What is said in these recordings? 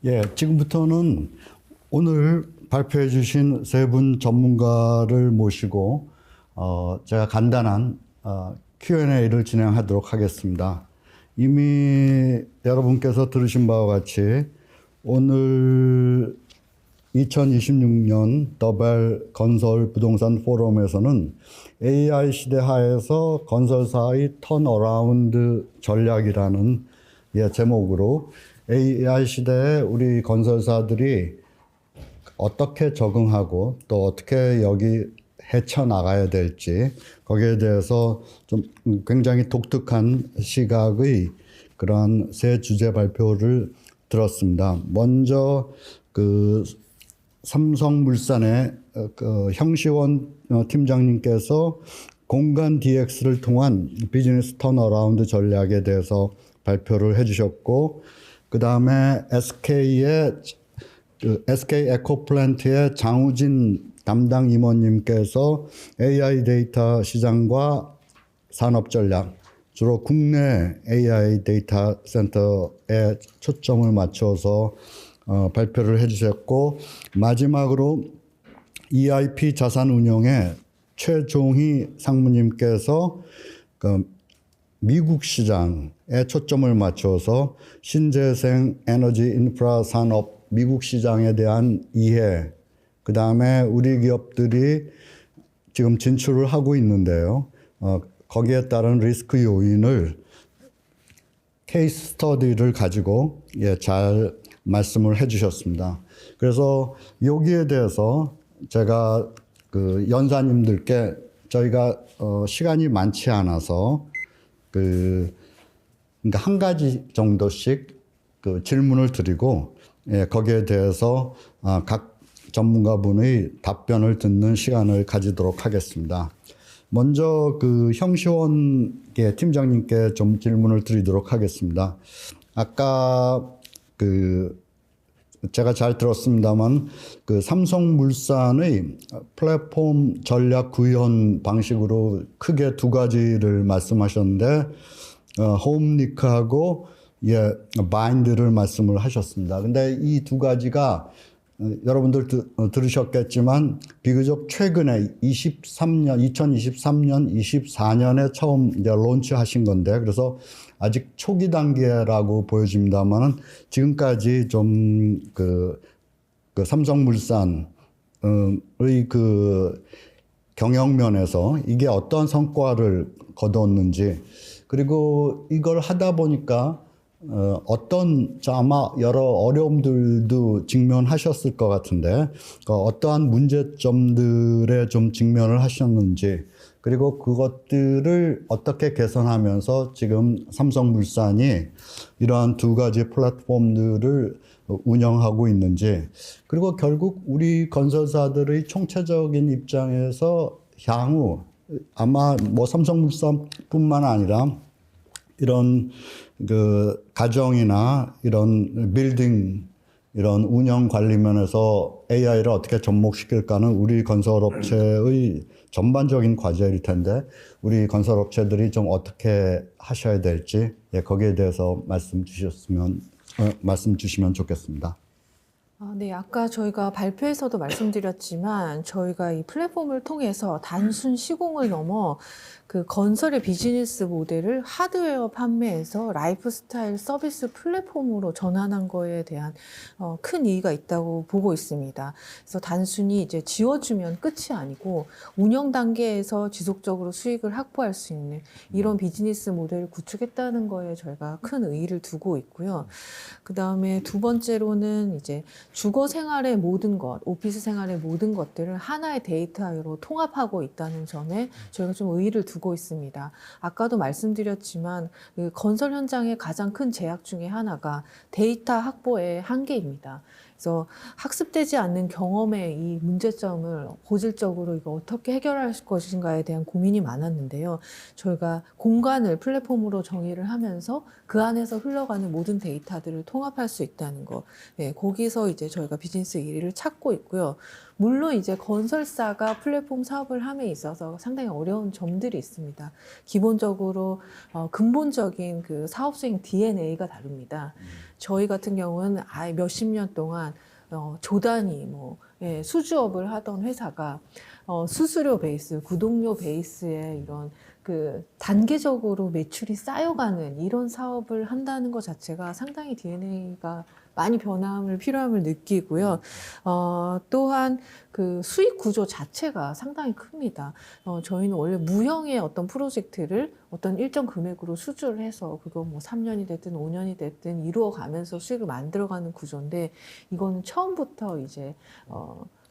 예, 지금부터는 오늘 발표해 주신 세 분 전문가를 모시고 제가 간단한 Q&A를 진행하도록 하겠습니다. 이미 여러분께서 들으신 바와 같이 오늘 2026년 더벨 건설 부동산 포럼에서는 AI 시대 하에서 건설사의 턴어라운드 전략이라는 제목으로 AI 시대에 우리 건설사들이 어떻게 적응하고 또 어떻게 여기 헤쳐나가야 될지 거기에 대해서 좀 굉장히 독특한 시각의 그러한 세 주제 발표를 들었습니다. 먼저 그 삼성물산의 형시원 팀장님께서 공간 DX를 통한 비즈니스 턴어라운드 전략에 대해서 발표를 해주셨고, 그 다음에 SK 에코플랜트의 장우진 담당 임원님께서 AI 데이터 시장과 산업 전략, 주로 국내 AI 데이터 센터에 초점을 맞춰서 발표를 해주셨고, 마지막으로 EIP 자산운용의 최종희 상무님께서 미국 시장에 초점을 맞춰서 신재생 에너지 인프라 산업 미국 시장에 대한 이해, 그 다음에 우리 기업들이 지금 진출을 하고 있는데요. 거기에 따른 리스크 요인을 케이스 스터디를 가지고 잘 말씀을 해주셨습니다. 그래서 여기에 대해서 제가 그 연사님들께 저희가 시간이 많지 않아서 그러니까 한 가지 정도씩 그 질문을 드리고 거기에 대해서 각 전문가분의 답변을 듣는 시간을 가지도록 하겠습니다. 먼저 그 형시원 팀장님께 좀 질문을 드리도록 하겠습니다. 아까 제가 잘 들었습니다만 그 삼성물산의 플랫폼 전략 구현 방식으로 크게 두 가지를 말씀하셨는데 홈리크하고 바인드를 말씀을 하셨습니다. 근데 이 두 가지가 여러분들 들으셨겠지만 비교적 최근에 2023년, 24년에 처음 이제 론치하신 건데, 그래서 아직 초기 단계라고 보여집니다만은 지금까지 좀 그 삼성물산의 그 경영면에서 이게 어떤 성과를 거두었는지, 그리고 이걸 하다 보니까 아마 여러 어려움들도 직면하셨을 것 같은데, 어떠한 문제점들에 좀 직면을 하셨는지, 그리고 그것들을 어떻게 개선하면서 지금 삼성물산이 이러한 두 가지 플랫폼들을 운영하고 있는지, 그리고 결국 우리 건설사들의 총체적인 입장에서 향후 아마 뭐 삼성물산뿐만 아니라 이런 그 가정이나 이런 빌딩 이런 운영 관리 면에서 AI를 어떻게 접목시킬까는 우리 건설업체의 전반적인 과제일 텐데, 우리 건설업체들이 좀 어떻게 하셔야 될지 거기에 대해서 말씀 주시면 좋겠습니다. 네, 아까 저희가 발표에서도 말씀드렸지만 저희가 이 플랫폼을 통해서 단순 시공을 넘어 그 건설의 비즈니스 모델을 하드웨어 판매에서 라이프스타일 서비스 플랫폼으로 전환한 거에 대한 큰 이의가 있다고 보고 있습니다. 그래서 단순히 이제 지어주면 끝이 아니고 운영 단계에서 지속적으로 수익을 확보할 수 있는 이런 비즈니스 모델을 구축했다는 거에 저희가 큰 의의를 두고 있고요. 그 다음에 두 번째로는 이제 주거 생활의 모든 것, 오피스 생활의 모든 것들을 하나의 데이터로 통합하고 있다는 점에 저희가 좀 의의를 두고 있습니다. 아까도 말씀드렸지만 그 건설 현장의 가장 큰 제약 중에 하나가 데이터 확보의 한계입니다. 그래서 학습되지 않는 경험의 이 문제점을 고질적으로 이거 어떻게 해결할 것인가에 대한 고민이 많았는데요. 저희가 공간을 플랫폼으로 정의를 하면서 그 안에서 흘러가는 모든 데이터들을 통합할 수 있다는 거. 네, 거기서 이제 저희가 비즈니스 1위를 찾고 있고요. 물론 이제 건설사가 플랫폼 사업을 함에 있어서 상당히 어려운 점들이 있습니다. 기본적으로 근본적인 그 사업 수행 DNA가 다릅니다. 저희 같은 경우는 아예 몇십 년 동안 조단위 수주업을 하던 회사가 수수료 베이스, 구독료 베이스의 이런 그 단계적으로 매출이 쌓여가는 이런 사업을 한다는 것 자체가 상당히 DNA가 많이 변함을 필요함을 느끼고요. 또한 그 수익 구조 자체가 상당히 큽니다. 저희는 원래 무형의 어떤 프로젝트를 어떤 일정 금액으로 수주를 해서 그거 뭐 3년이 됐든 5년이 됐든 이루어 가면서 수익을 만들어가는 구조인데 이거는 처음부터 이제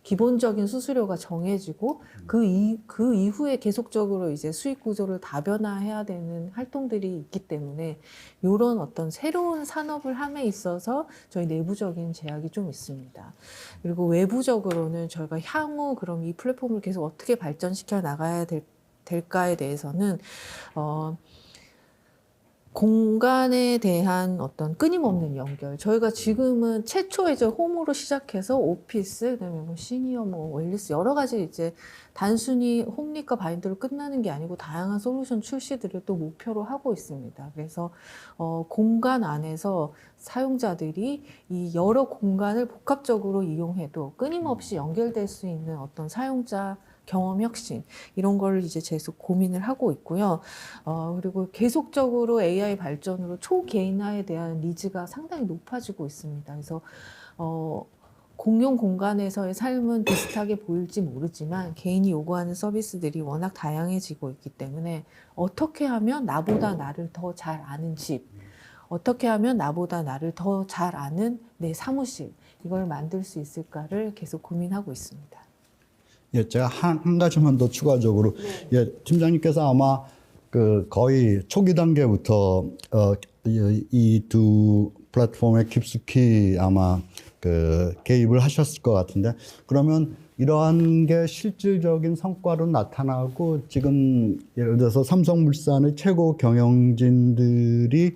기본적인 수수료가 정해지고 그 이후에 계속적으로 이제 수익 구조를 다변화해야 되는 활동들이 있기 때문에 이런 어떤 새로운 산업을 함에 있어서 저희 내부적인 제약이 좀 있습니다. 그리고 외부적으로는 저희가 향후 그럼 이 플랫폼을 계속 어떻게 발전시켜 나가야 될까에 대해서는 공간에 대한 어떤 끊임없는 연결. 저희가 지금은 최초에 이제 홈으로 시작해서 오피스, 그다음에 뭐 시니어, 뭐 웰리스 여러 가지 이제 단순히 홈릿과 바인더로 끝나는 게 아니고 다양한 솔루션 출시들을 또 목표로 하고 있습니다. 그래서 공간 안에서 사용자들이 이 여러 공간을 복합적으로 이용해도 끊임없이 연결될 수 있는 어떤 사용자 경험 혁신 이런 걸 이제 계속 고민을 하고 있고요. 그리고 계속적으로 AI 발전으로 초개인화에 대한 니즈가 상당히 높아지고 있습니다. 그래서 공용 공간에서의 삶은 비슷하게 보일지 모르지만 개인이 요구하는 서비스들이 워낙 다양해지고 있기 때문에 어떻게 하면 나보다 나를 더 잘 아는 집, 어떻게 하면 나보다 나를 더 잘 아는 내 사무실 이걸 만들 수 있을까를 계속 고민하고 있습니다. 예, 제가 한 가지만 더 추가적으로, 네. 예, 팀장님께서 아마 그 거의 초기 단계부터 이 두 플랫폼에 깊숙이 아마 그 개입을 하셨을 것 같은데, 그러면 이러한 게 실질적인 성과로 나타나고 지금 예를 들어서 삼성물산의 최고 경영진들이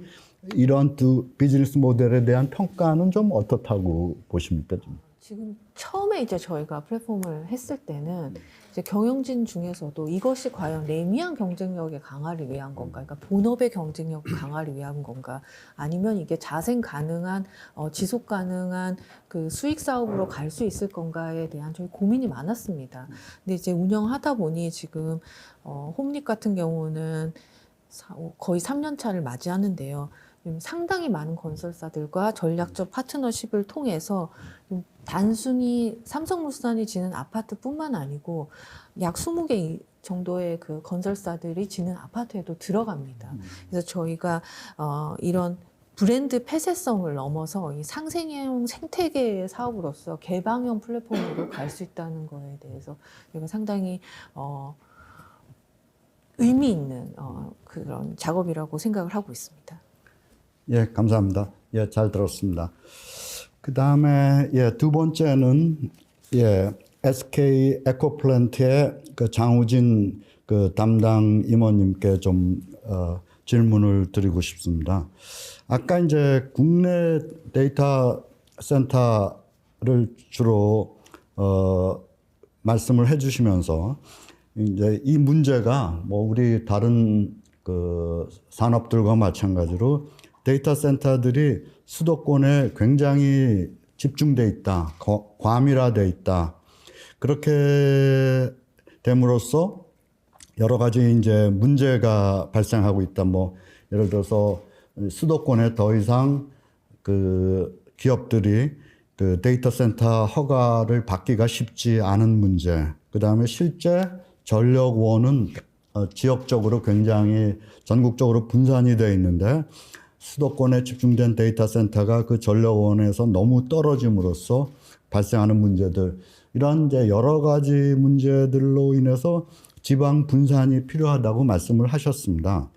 이런 두 비즈니스 모델에 대한 평가는 좀 어떻다고 보십니까? 좀. 지금 처음에 이제 저희가 플랫폼을 했을 때는 이제 경영진 중에서도 이것이 과연 레미안 경쟁력의 강화를 위한 건가, 그러니까 본업의 경쟁력 강화를 위한 건가, 아니면 이게 자생 가능한 지속 가능한 그 수익 사업으로 갈 수 있을 건가에 대한 저희 고민이 많았습니다. 근데 이제 운영하다 보니 지금 홈릿 같은 경우는 거의 3년 차를 맞이하는데요. 상당히 많은 건설사들과 전략적 파트너십을 통해서 단순히 삼성물산이 지는 아파트뿐만 아니고 약 20개 정도의 그 건설사들이 지는 아파트에도 들어갑니다. 그래서 저희가 이런 브랜드 폐쇄성을 넘어서 이 상생형 생태계의 사업으로서 개방형 플랫폼으로 갈 수 있다는 거에 대해서 저희가 상당히 의미 있는 그런 작업이라고 생각을 하고 있습니다. 예, 감사합니다. 예, 잘 들었습니다. 그 다음에, 예, 두 번째는, 예, SK 에코플랜트의 그 장우진 그 담당 임원님께 좀, 질문을 드리고 싶습니다. 아까 이제 국내 데이터 센터를 주로, 말씀을 해 주시면서, 이제 이 문제가 뭐 우리 다른 그 산업들과 마찬가지로 데이터 센터들이 수도권에 굉장히 집중돼 있다, 과밀화돼 있다. 그렇게 됨으로써 여러 가지 이제 문제가 발생하고 있다. 뭐 예를 들어서 수도권에 더 이상 그 기업들이 그 데이터 센터 허가를 받기가 쉽지 않은 문제. 그 다음에 실제 전력원은 지역적으로 굉장히 전국적으로 분산이 되어 있는데 수도권에 집중된 데이터 센터가 그 전력원에서 너무 떨어짐으로써 발생하는 문제들, 이런 이제 여러 가지 문제들로 인해서 지방 분산이 필요하다고 말씀을 하셨습니다.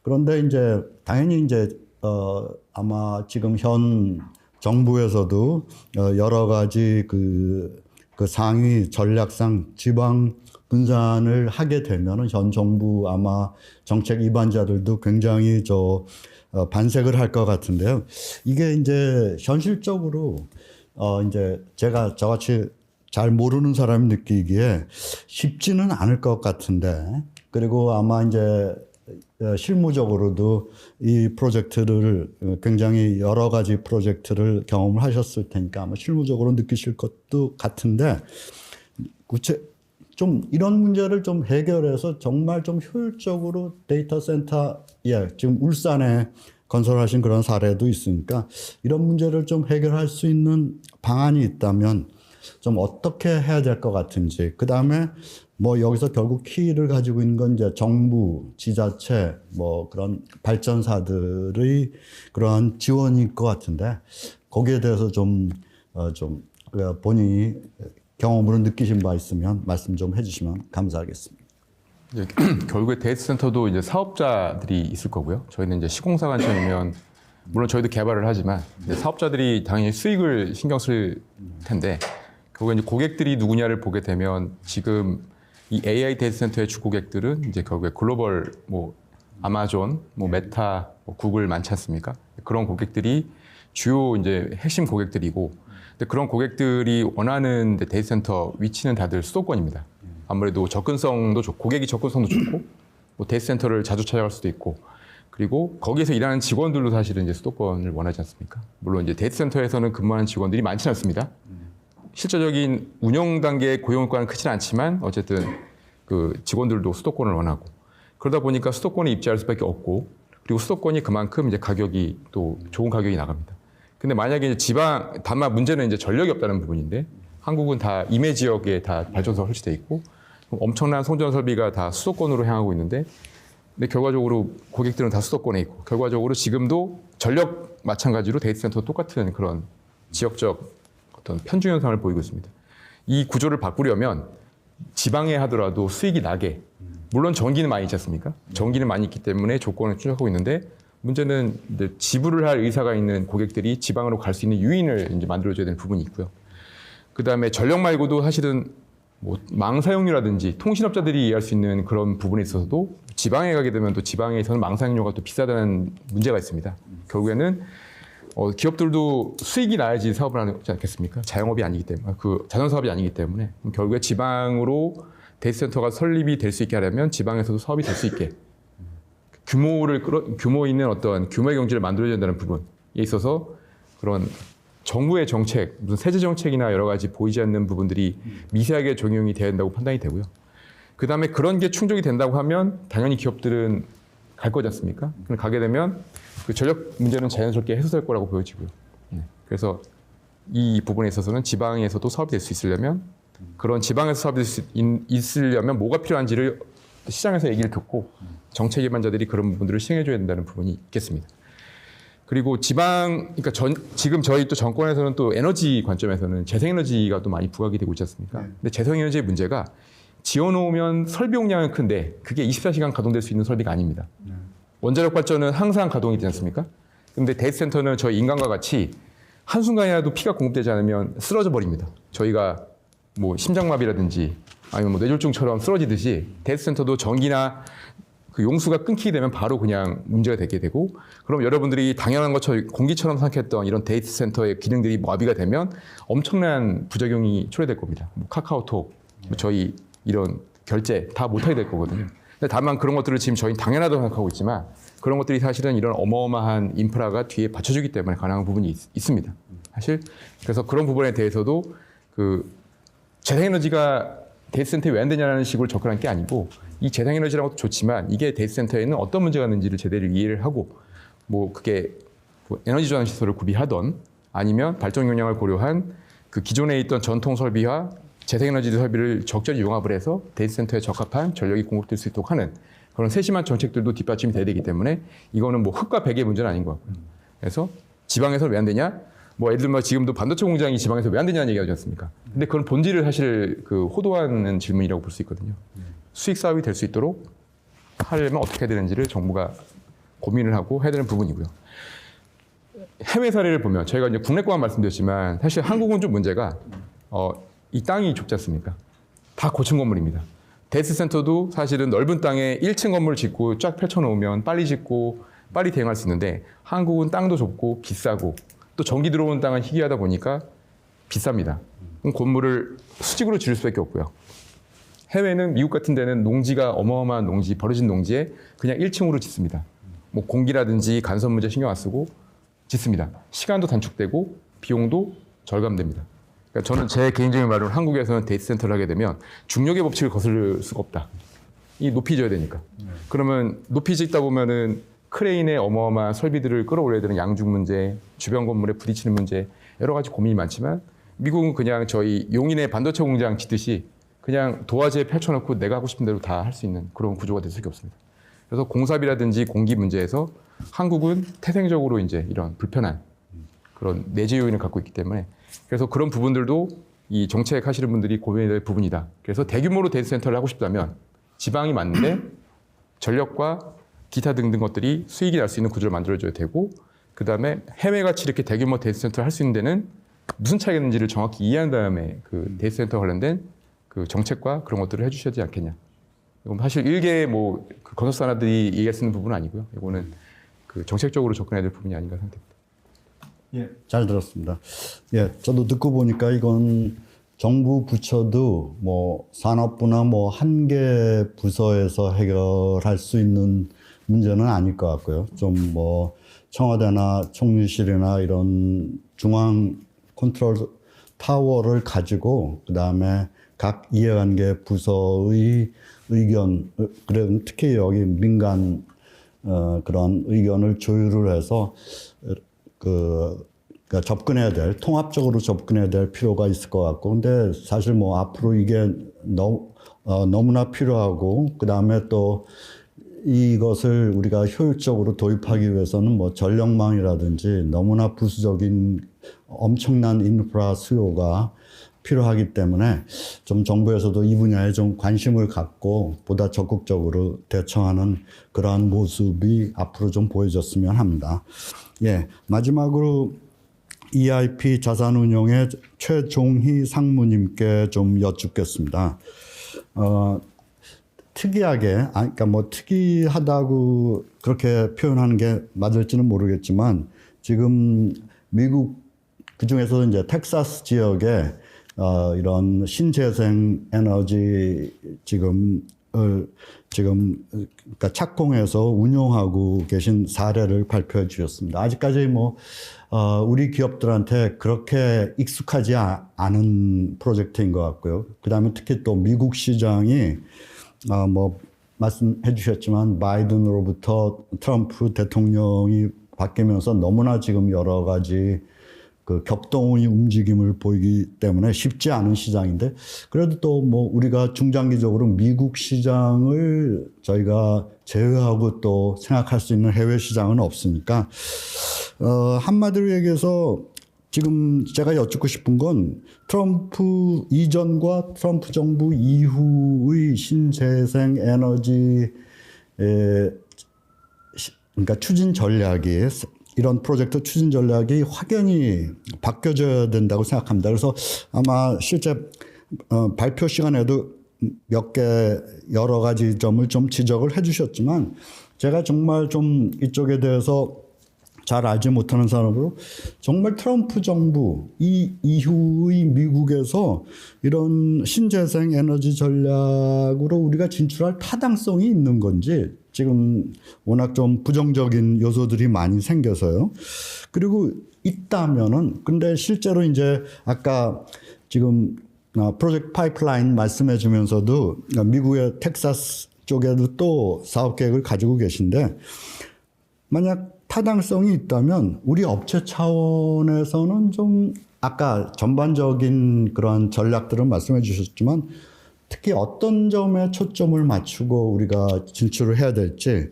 그런데 이제 당연히 이제 아마 지금 현 정부에서도 여러 가지 그 상위 전략상 지방 분산을 하게 되면은 현 정부 아마 정책 입안자들도 굉장히 반색을 할 것 같은데요. 이게 이제 현실적으로 이제 제가 저같이 잘 모르는 사람이 느끼기에 쉽지는 않을 것 같은데, 그리고 아마 이제 실무적으로도 이 프로젝트를 굉장히 여러 가지 프로젝트를 경험을 하셨을 테니까 아마 실무적으로 느끼실 것도 같은데, 좀 이런 문제를 좀 해결해서 정말 좀 효율적으로 데이터 센터, 지금 울산에 건설하신 그런 사례도 있으니까 이런 문제를 좀 해결할 수 있는 방안이 있다면 좀 어떻게 해야 될 것 같은지, 그 다음에 뭐 여기서 결국 키를 가지고 있는 건 이제 정부, 지자체, 뭐 그런 발전사들의 그런 지원일 것 같은데, 거기에 대해서 좀 본인이 경험으로 느끼신 바 있으면 말씀 좀 해주시면 감사하겠습니다. 예, 결국에 데이터 센터도 이제 사업자들이 있을 거고요. 저희는 이제 시공사 관점이면 물론 저희도 개발을 하지만 이제 사업자들이 당연히 수익을 신경 쓸 텐데, 결국에 이제 고객들이 누구냐를 보게 되면 지금 이 AI 데이터 센터의 주 고객들은 이제 결국에 글로벌 뭐 아마존, 뭐 메타, 뭐 구글 많지 않습니까? 그런 고객들이 주요 이제 핵심 고객들이고, 근데 그런 고객들이 원하는 데이터 센터 위치는 다들 수도권입니다. 아무래도 접근성도 좋고, 고객이 접근성도 좋고, 뭐 데이터 센터를 자주 찾아갈 수도 있고, 그리고 거기에서 일하는 직원들도 사실은 이제 수도권을 원하지 않습니까? 물론 이제 데이터 센터에서는 근무하는 직원들이 많지는 않습니다. 실질적인 운영 단계의 고용효과는 크진 않지만 어쨌든 그 직원들도 수도권을 원하고, 그러다 보니까 수도권에 입지할 수밖에 없고, 그리고 수도권이 그만큼 이제 가격이 또 좋은 가격이 나갑니다. 근데 만약에 이제 지방, 다만 문제는 이제 전력이 없다는 부분인데, 한국은 다 임해 지역에 다 발전소가 설치돼 있고 엄청난 송전 설비가 다 수도권으로 향하고 있는데, 근데 결과적으로 고객들은 다 수도권에 있고, 결과적으로 지금도 전력 마찬가지로 데이터 센터 똑같은 그런 지역적 어떤 편중 현상을 보이고 있습니다. 이 구조를 바꾸려면 지방에 하더라도 수익이 나게, 물론 전기는 많이 있지 않습니까? 전기는 많이 있기 때문에 조건을 충족하고 있는데, 문제는 이제 지불을 할 의사가 있는 고객들이 지방으로 갈 수 있는 유인을 이제 만들어줘야 되는 부분이 있고요. 그 다음에 전력 말고도 사실은 뭐 망 사용료라든지 통신업자들이 이해할 수 있는 그런 부분에 있어서도 지방에 가게 되면 또 지방에서는 망 사용료가 또 비싸다는 문제가 있습니다. 결국에는 기업들도 수익이 나야지 사업을 하지 않겠습니까? 자영업이 아니기 때문에, 그 자선사업이 아니기 때문에 결국에 지방으로 데이터 센터가 설립이 될 수 있게 하려면 지방에서도 사업이 될 수 있게 규모 있는 어떤 규모의 경제를 만들어야 된다는 부분에 있어서 그런 정부의 정책, 무슨 세제 정책이나 여러 가지 보이지 않는 부분들이 미세하게 적용이 돼야 된다고 판단이 되고요. 그 다음에 그런 게 충족이 된다고 하면 당연히 기업들은 갈 거지 않습니까? 가게 되면 그 전력 문제는 자연스럽게 해소될 거라고 보여지고요. 그래서 이 부분에 있어서는 지방에서도 사업이 될 수 있으려면, 그런 지방에서 사업이 될 수 있으려면 뭐가 필요한지를 시장에서 얘기를 듣고 정책 입안자들이 그런 부분들을 시행해줘야 된다는 부분이 있겠습니다. 그리고 그러니까 지금 저희 또 정권에서는 또 에너지 관점에서는 재생에너지가 또 많이 부각이 되고 있지 않습니까? 근데 재생에너지의 문제가 지어놓으면 설비 용량은 큰데 그게 24시간 가동될 수 있는 설비가 아닙니다. 원자력 발전은 항상 가동이 되지 않습니까? 근데 데이터 센터는 저희 인간과 같이 한순간이라도 피가 공급되지 않으면 쓰러져 버립니다. 저희가 뭐 심장마비라든지 아니면 뭐 뇌졸중처럼 쓰러지듯이 데이터 센터도 전기나 그 용수가 끊기게 되면 바로 그냥 문제가 되게 되고, 그럼 여러분들이 당연한 것처럼 공기처럼 생각했던 이런 데이터 센터의 기능들이 마비가 되면 엄청난 부작용이 초래될 겁니다. 뭐 카카오톡, 뭐 저희 이런 결제 다 못하게 될 거거든요. 근데 다만 그런 것들을 지금 저희는 당연하다고 생각하고 있지만, 그런 것들이 사실은 이런 어마어마한 인프라가 뒤에 받쳐주기 때문에 가능한 부분이 있습니다. 사실 그래서 그런 부분에 대해서도 그 재생에너지가 데이터 센터에 왜 안 되냐는 식으로 접근한 게 아니고, 이 재생에너지라는 것도 좋지만 이게 데이터 센터에는 어떤 문제가 있는지를 제대로 이해를 하고, 뭐 그게 뭐 에너지 전환 시설을 구비하던 아니면 발전 용량을 고려한 그 기존에 있던 전통 설비와 재생에너지 설비를 적절히 융합을 해서 데이터 센터에 적합한 전력이 공급될 수 있도록 하는 그런 세심한 정책들도 뒷받침이 돼야 되기 때문에, 이거는 뭐 흙과 백의 문제는 아닌 것 같고요. 그래서 지방에서 왜 안 되냐? 뭐 예를 들면 지금도 반도체 공장이 지방에서 왜 안 되냐는 얘기하지 않습니까? 근데 그건 본질을 사실 그 호도하는 질문이라고 볼 수 있거든요. 수익 사업이 될 수 있도록 하려면 어떻게 해야 되는지를 정부가 고민을 하고 해야 되는 부분이고요. 해외 사례를 보면 저희가 이제 국내 거만 말씀드렸지만 사실 한국은 좀 문제가 이 땅이 좁지 않습니까? 다 고층 건물입니다. 데이터 센터도 사실은 넓은 땅에 1층 건물 짓고 쫙 펼쳐놓으면 빨리 짓고 빨리 대응할 수 있는데 한국은 땅도 좁고 비싸고 또 전기 들어오는 땅은 희귀하다 보니까 비쌉니다. 그럼 건물을 수직으로 지을 수밖에 없고요. 해외는 미국 같은 데는 농지가 어마어마한 농지, 버려진 농지에 그냥 1층으로 짓습니다. 뭐 공기라든지 간섭 문제 신경 안 쓰고 짓습니다. 시간도 단축되고 비용도 절감됩니다. 그러니까 저는 제 개인적인 말은 한국에서는 데이터 센터를 하게 되면 중력의 법칙을 거슬릴 수가 없다. 이 높이 져야 되니까. 그러면 높이 짓다 보면은 크레인의 어마어마한 설비들을 끌어올려야 되는 양중 문제, 주변 건물에 부딪히는 문제, 여러 가지 고민이 많지만 미국은 그냥 저희 용인의 반도체 공장 짓듯이 그냥 도화지에 펼쳐놓고 내가 하고 싶은 대로 다 할 수 있는 그런 구조가 될 수밖에 없습니다. 그래서 공사비라든지 공기 문제에서 한국은 태생적으로 이제 이런 불편한 그런 내재 요인을 갖고 있기 때문에 그래서 그런 부분들도 이 정책 하시는 분들이 고민해야 될 부분이다. 그래서 대규모로 데이터 센터를 하고 싶다면 지방이 맞는데 전력과 기타 등등 것들이 수익이 날 수 있는 구조를 만들어줘야 되고 그다음에 해외같이 이렇게 대규모 데이터 센터를 할 수 있는 데는 무슨 차이가 있는지를 정확히 이해한 다음에 그 데이터 센터 관련된 그 정책과 그런 것들을 해주셔야 되지 않겠냐. 이건 사실 일개 뭐 그 건설사들이 이해할 수 있는 부분은 아니고요. 이거는 그 정책적으로 접근해야 될 부분이 아닌가 생각됩니다. 예, 잘 들었습니다. 예, 저도 듣고 보니까 이건 정부 부처도 뭐 산업부나 뭐 한 개 부서에서 해결할 수 있는 문제는 아닐 것 같고요. 좀 뭐 청와대나 총리실이나 이런 중앙 컨트롤 타워를 가지고 그다음에 각 이해관계 부서의 의견, 그래 특히 여기 민간 그런 의견을 조율을 해서 그러니까 접근해야 될, 통합적으로 접근해야 될 필요가 있을 것 같고, 근데 사실 뭐 앞으로 이게 너무나 필요하고, 그 다음에 또 이것을 우리가 효율적으로 도입하기 위해서는 뭐 전력망이라든지 너무나 부수적인 엄청난 인프라 수요가 필요하기 때문에 좀 정부에서도 이 분야에 좀 관심을 갖고 보다 적극적으로 대처하는 그러한 모습이 앞으로 좀 보여졌으면 합니다. 예, 마지막으로 EIP 자산운용의 최종희 상무님께 좀 여쭙겠습니다. 특이하게, 그러니까 뭐 특이하다고 그렇게 표현하는 게 맞을지는 모르겠지만 지금 미국 그 중에서도 이제 텍사스 지역에 이런 신재생 에너지 그러니까 착공해서 운용하고 계신 사례를 발표해 주셨습니다. 아직까지 뭐 우리 기업들한테 그렇게 익숙하지 않은 프로젝트인 것 같고요. 그다음에 특히 또 미국 시장이 뭐 말씀해 주셨지만 바이든으로부터 트럼프 대통령이 바뀌면서 너무나 지금 여러 가지 그 격동의 움직임을 보이기 때문에 쉽지 않은 시장인데 그래도 또 뭐 우리가 중장기적으로 미국 시장을 저희가 제외하고 또 생각할 수 있는 해외 시장은 없으니까 한마디로 얘기해서 지금 제가 여쭙고 싶은 건 트럼프 이전과 트럼프 정부 이후의 신재생 에너지 그러니까 추진 전략이 이런 프로젝트 추진 전략이 확연히 바뀌어져야 된다고 생각합니다. 그래서 아마 실제 발표 시간에도 몇 개 여러 가지 점을 좀 지적을 해 주셨지만 제가 정말 좀 이쪽에 대해서 잘 알지 못하는 사람으로 정말 트럼프 정부 이후의 미국에서 이런 신재생 에너지 전략으로 우리가 진출할 타당성이 있는 건지 지금 워낙 좀 부정적인 요소들이 많이 생겨서요. 그리고 있다면은 근데 실제로 이제 아까 지금 프로젝트 파이프라인 말씀해 주면서도 미국의 텍사스 쪽에도 또 사업 계획을 가지고 계신데 만약 타당성이 있다면 우리 업체 차원에서는 좀 아까 전반적인 그런 전략들을 말씀해 주셨지만 특히 어떤 점에 초점을 맞추고 우리가 진출을 해야 될지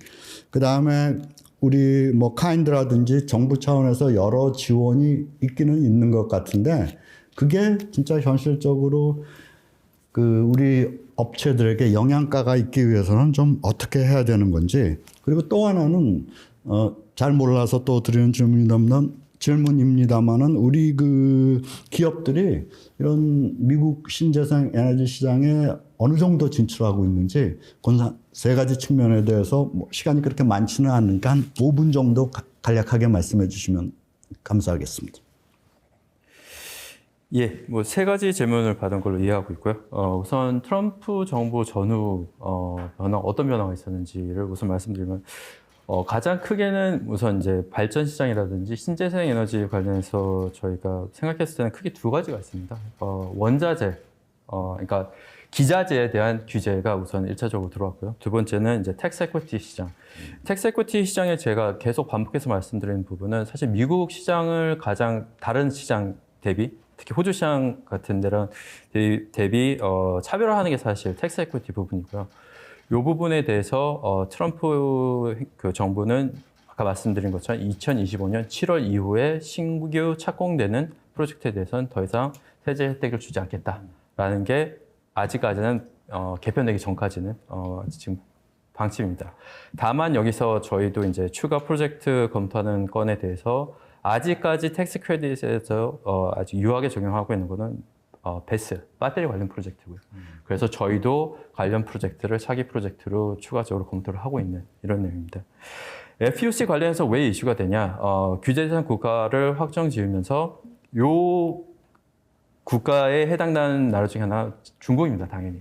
그 다음에 우리 뭐 카인드라든지 정부 차원에서 여러 지원이 있기는 있는 것 같은데 그게 진짜 현실적으로 그 우리 업체들에게 영향가가 있기 위해서는 좀 어떻게 해야 되는 건지 그리고 또 하나는 잘 몰라서 또 드리는 질문이라면 질문입니다만은 우리 그 기업들이 이런 미국 신재생 에너지 시장에 어느 정도 진출하고 있는지 그건 세 가지 측면에 대해서 뭐 시간이 그렇게 많지는 않으니까 한 5분 정도 간략하게 말씀해 주시면 감사하겠습니다. 예, 뭐 세 가지 질문을 받은 걸로 이해하고 있고요. 우선 트럼프 정부 전후 어떤 변화가 있었는지를 우선 말씀드리면 가장 크게는 우선 이제 발전 시장이라든지 신재생 에너지 관련해서 저희가 생각했을 때는 크게 두 가지가 있습니다. 원자재, 그러니까 기자재에 대한 규제가 우선 1차적으로 들어왔고요. 두 번째는 이제 텍스 에쿼티 시장. 텍스 에쿼티 시장에 제가 계속 반복해서 말씀드리는 부분은 사실 미국 시장을 가장 다른 시장 대비 특히 호주 시장 같은 데랑 대비 차별화하는 게 사실 텍스 에쿼티 부분이고요. 이 부분에 대해서 트럼프 그 정부는 아까 말씀드린 것처럼 2025년 7월 이후에 신규 착공되는 프로젝트에 대해서는 더 이상 세제 혜택을 주지 않겠다라는 게 아직까지는 개편되기 전까지는 지금 방침입니다. 다만 여기서 저희도 이제 추가 프로젝트 검토하는 건에 대해서 아직까지 텍스 크레딧에서 아직 유하게 적용하고 있는 거는 베스, 배터리 관련 프로젝트고요. 그래서 저희도 관련 프로젝트를 차기 프로젝트로 추가적으로 검토를 하고 있는 이런 내용입니다. FEOC 관련해서 왜 이슈가 되냐? 규제 대상 국가를 확정 지으면서 요 국가에 해당되는 나라 중에 하나 중국입니다, 당연히.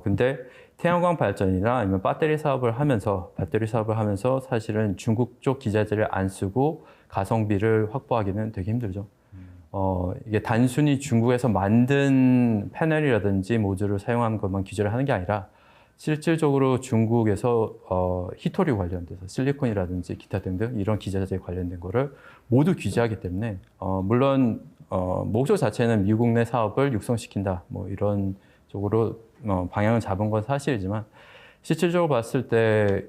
근데 태양광 발전이나 아니면 배터리 사업을 하면서 사실은 중국 쪽 기자재를 안 쓰고 가성비를 확보하기는 되게 힘들죠. 이게 단순히 중국에서 만든 패널이라든지 모듈을 사용하는 것만 규제를 하는 게 아니라 실질적으로 중국에서 히토류 관련돼서 실리콘이라든지 기타 등등 이런 기자재 관련된 거를 모두 규제하기 때문에 물론 목적 자체는 미국 내 사업을 육성시킨다 뭐 이런 쪽으로 방향을 잡은 건 사실이지만 실질적으로 봤을 때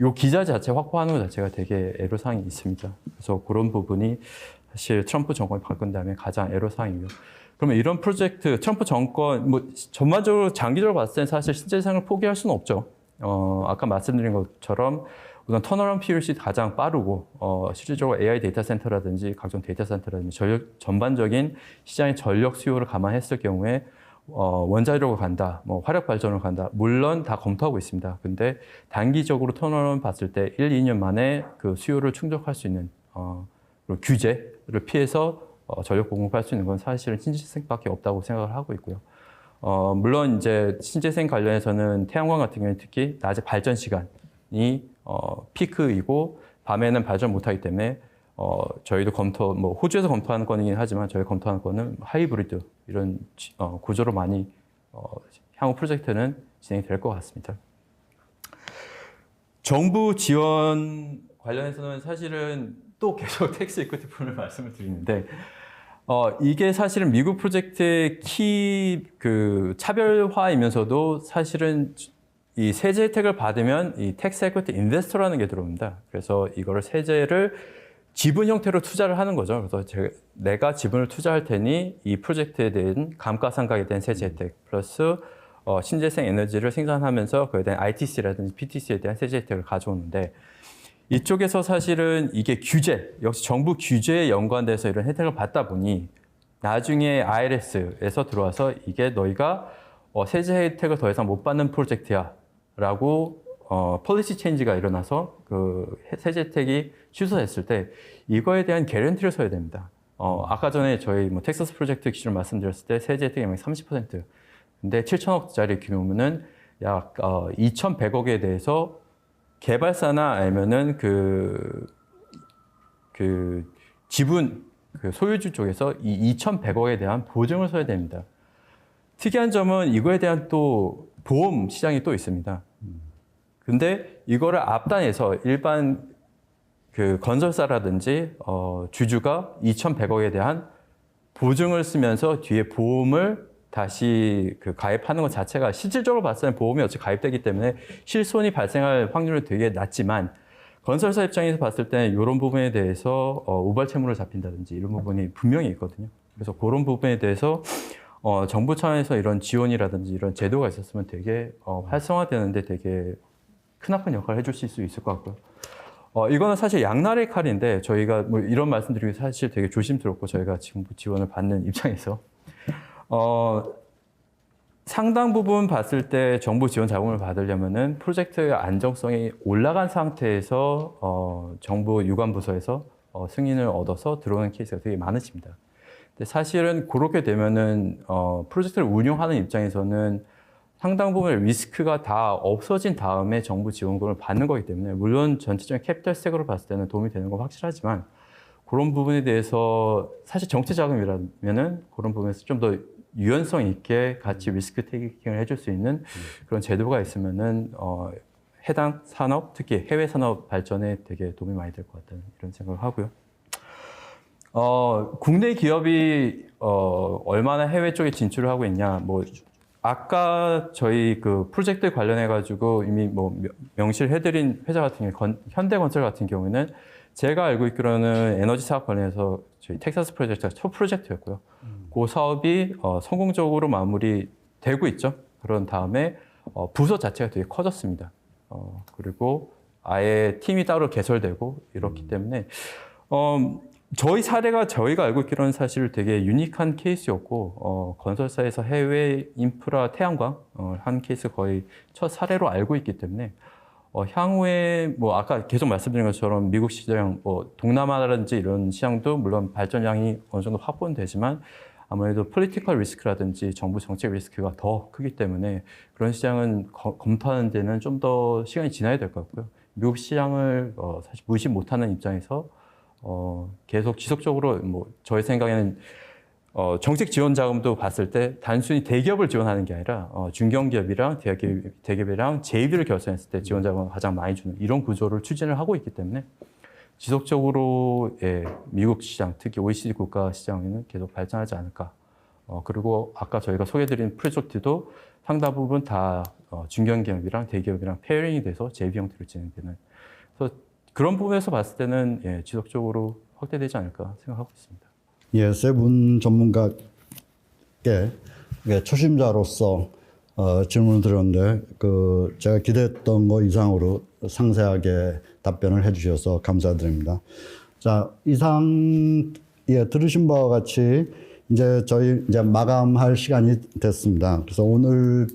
이 기자 자체 확보하는 것 자체가 되게 애로사항이 있습니다. 그래서 그런 부분이 사실 트럼프 정권이 바꾼 다음에 가장 애로사항이고요. 그러면 이런 프로젝트 트럼프 정권 뭐 전반적으로 장기적으로 봤을 때는 사실 신재생을 포기할 수는 없죠. 아까 말씀드린 것처럼 우선 턴어라운드 피리엇이 가장 빠르고 실질적으로 AI 데이터 센터라든지 각종 데이터 센터라든지 전반적인 시장의 전력 수요를 감안했을 경우에 원자력으로 간다, 뭐 화력 발전으로 간다. 물론 다 검토하고 있습니다. 근데 단기적으로 턴어라운드 봤을 때 1, 2년 만에 그 수요를 충족할 수 있는 규제를 피해서 전력 공급할 수 있는 건 사실은 신재생밖에 없다고 생각을 하고 있고요. 물론 이제 신재생 관련해서는 태양광 같은 경우에 특히 낮에 발전 시간이 피크이고 밤에는 발전 못하기 때문에 저희도 뭐 호주에서 검토하는 건이긴 하지만 저희 검토하는 거는 하이브리드 이런 구조로 많이 향후 프로젝트는 진행이 될 것 같습니다. 정부 지원 관련해서는 사실은 또 계속 텍스 이퀄티 부분을 말씀을 드리는데 이게 사실은 미국 프로젝트의 키 그 차별화이면서도 사실은 이 세제 혜택을 받으면 이 텍스 이퀄티 인베스터라는 게 들어옵니다. 그래서 이거를 세제를 지분 형태로 투자를 하는 거죠. 그래서 내가 지분을 투자할 테니 이 프로젝트에 대한 감가상각에 대한 세제 혜택 플러스 신재생 에너지를 생산하면서 그에 대한 ITC라든지 PTC에 대한 세제 혜택을 가져오는데 이쪽에서 사실은 이게 규제, 역시 정부 규제에 연관돼서 이런 혜택을 받다 보니 나중에 IRS에서 들어와서 이게 너희가 세제 혜택을 더 이상 못 받는 프로젝트야 라고 폴리시 체인지가 일어나서 그 세제 혜택이 취소됐을 때 이거에 대한 개런티를 서야 됩니다. 아까 전에 저희 뭐 텍사스 프로젝트 기준을 말씀드렸을 때 세제 혜택이 30%. 근데 7천억짜리 규모면은 약 2,100억에 대해서 개발사나 아니면은 그 지분 그 소유주 쪽에서 이 2,100억에 대한 보증을 서야 됩니다. 특이한 점은 이거에 대한 또 보험 시장이 또 있습니다. 근데 이거를 앞단에서 일반 그 건설사라든지 주주가 2,100억에 대한 보증을 쓰면서 뒤에 보험을 다시 그 가입하는 것 자체가 실질적으로 봤을 때 보험이 어차피 가입되기 때문에 실손이 발생할 확률은 되게 낮지만 건설사 입장에서 봤을 때는 이런 부분에 대해서 우발 채무를 잡힌다든지 이런 부분이 분명히 있거든요. 그래서 그런 부분에 대해서 정부 차원에서 이런 지원이라든지 이런 제도가 있었으면 되게 활성화되는데 되게 크나큰 역할을 해줄 수 있을 것 같고요. 이거는 사실 양날의 칼인데 저희가 뭐 이런 말씀드리기 사실 되게 조심스럽고 저희가 지금 지원을 받는 입장에서 상당 부분 봤을 때 정부 지원 자금을 받으려면은 프로젝트의 안정성이 올라간 상태에서 정부 유관부서에서 승인을 얻어서 들어오는 케이스가 되게 많으십니다. 근데 사실은 그렇게 되면은 프로젝트를 운영하는 입장에서는 상당 부분의 리스크가 다 없어진 다음에 정부 지원금을 받는 거기 때문에 물론 전체적인 캐피탈 스택으로 봤을 때는 도움이 되는 건 확실하지만 그런 부분에 대해서 사실 정치 자금이라면은 그런 부분에서 좀 더 유연성 있게 같이 리스크 테이킹을 해줄 수 있는 그런 제도가 있으면은 해당 산업, 특히 해외 산업 발전에 되게 도움이 많이 될 것 같다는 이런 생각을 하고요. 국내 기업이 얼마나 해외 쪽에 진출을 하고 있냐, 뭐 아까 저희 그 프로젝트 관련해 가지고 이미 뭐 명시해드린 회사 같은 경우, 현대건설 같은 경우에는 제가 알고 있기로는 에너지 사업 관련해서 저희 텍사스 프로젝트가 첫 프로젝트였고요. 그 사업이 성공적으로 마무리되고 있죠. 그런 다음에 부서 자체가 되게 커졌습니다. 그리고 아예 팀이 따로 개설되고 이렇기 때문에 저희 사례가 저희가 알고 있기로는 사실 되게 유니크한 케이스였고 건설사에서 해외 인프라 태양광 한 케이스 거의 첫 사례로 알고 있기 때문에 향후에 뭐 아까 계속 말씀드린 것처럼 미국 시장, 뭐 동남아라든지 이런 시장도 물론 발전량이 어느 정도 확보는 되지만 아무래도 폴리티컬 리스크라든지 정부 정책 리스크가 더 크기 때문에 그런 시장은 검토하는 데는 좀 더 시간이 지나야 될 것 같고요. 미국 시장을 사실 무시 못하는 입장에서 계속 지속적으로 뭐 저희 생각에는 정책 지원 자금도 봤을 때 단순히 대기업을 지원하는 게 아니라 중견기업이랑 대기업이랑 JV를 결성했을 때 지원 자금을 가장 많이 주는 이런 구조를 추진을 하고 있기 때문에 지속적으로 미국 시장, 특히 OECD 국가 시장에는 계속 발전하지 않을까. 그리고 아까 저희가 소개해드린 프로젝트도 상당 부분 다 중견기업이랑 대기업이랑 페어링이 돼서 JV 형태로 진행되는. 그래서 그런 부분에서 봤을 때는 지속적으로 확대되지 않을까 생각하고 있습니다. 예, 세 분 전문가께 초심자로서 질문을 드렸는데 제가 기대했던 거 이상으로 상세하게 답변을 해주셔서 감사드립니다. 자, 이상 들으신 바와 같이 저희 마감할 시간이 됐습니다. 그래서 오늘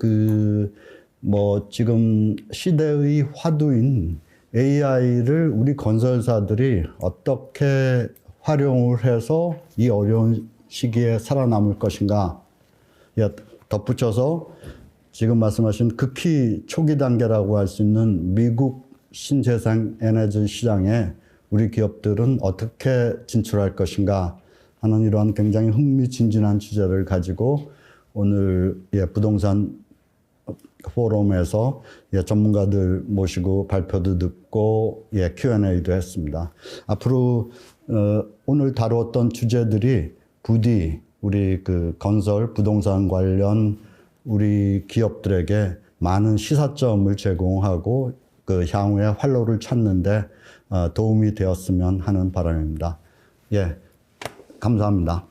지금 시대의 화두인 AI를 우리 건설사들이 어떻게 활용을 해서 이 어려운 시기에 살아남을 것인가, 덧붙여서 지금 말씀하신 극히 초기 단계라고 할 수 있는 미국 신재생 에너지 시장에 우리 기업들은 어떻게 진출할 것인가 하는 이러한 굉장히 흥미진진한 주제를 가지고 오늘 부동산 포럼에서 전문가들 모시고 발표도 듣고 Q&A도 했습니다. 앞으로 오늘 다루었던 주제들이 부디 우리 건설, 부동산 관련 우리 기업들에게 많은 시사점을 제공하고 향후에 활로를 찾는데 도움이 되었으면 하는 바람입니다. 감사합니다.